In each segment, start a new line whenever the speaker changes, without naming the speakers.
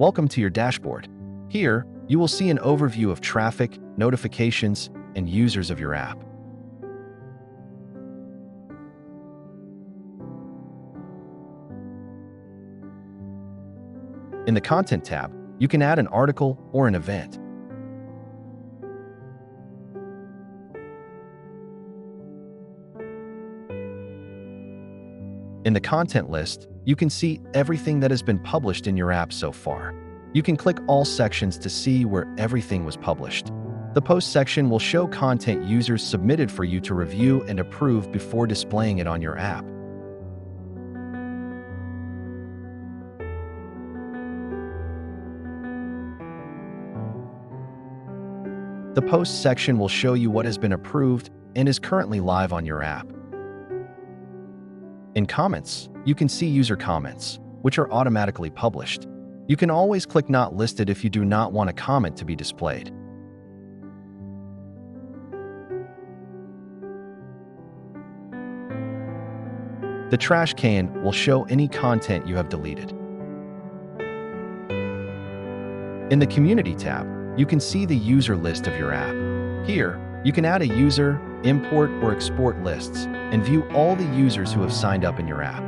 Welcome to your dashboard. Here, you will see an overview of traffic, notifications, and users of your app. In the Content tab, you can add an article or an event. In the Content list, you can see everything that has been published in your app so far. You can click all sections to see where everything was published. The Post section will show content users submitted for you to review and approve before displaying it on your app. The Post section will show you what has been approved and is currently live on your app. In Comments, you can see user comments, which are automatically published. You can always click Not Listed if you do not want a comment to be displayed. The Trash can will show any content you have deleted. In the Community tab, you can see the user list of your app. Here, you can add a user, import or export lists, and view all the users who have signed up in your app.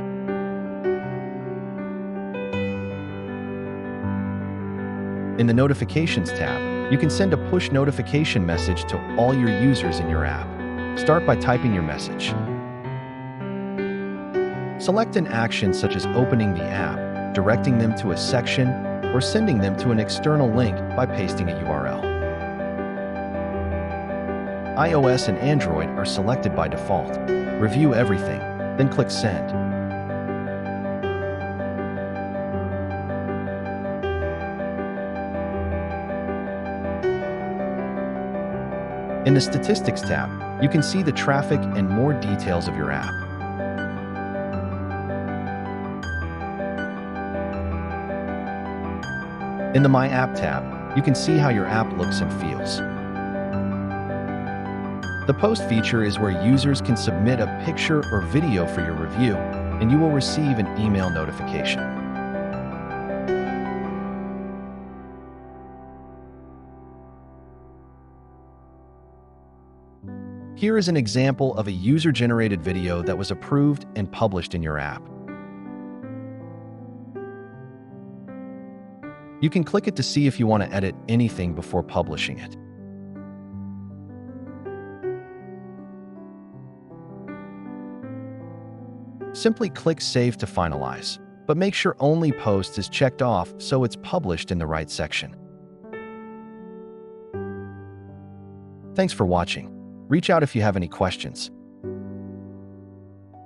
In the Notifications tab, you can send a push notification message to all your users in your app. Start by typing your message. Select an action such as opening the app, directing them to a section, or sending them to an external link by pasting a URL. iOS and Android are selected by default. Review everything, then click Send. In the Statistics tab, you can see the traffic and more details of your app. In the My App tab, you can see how your app looks and feels. The Post feature is where users can submit a picture or video for your review, and you will receive an email notification. Here is an example of a user-generated video that was approved and published in your app. You can click it to see if you want to edit anything before publishing it. Simply click Save to finalize, but make sure Only Post is checked off so it's published in the right section. Thanks for watching. Reach out if you have any questions.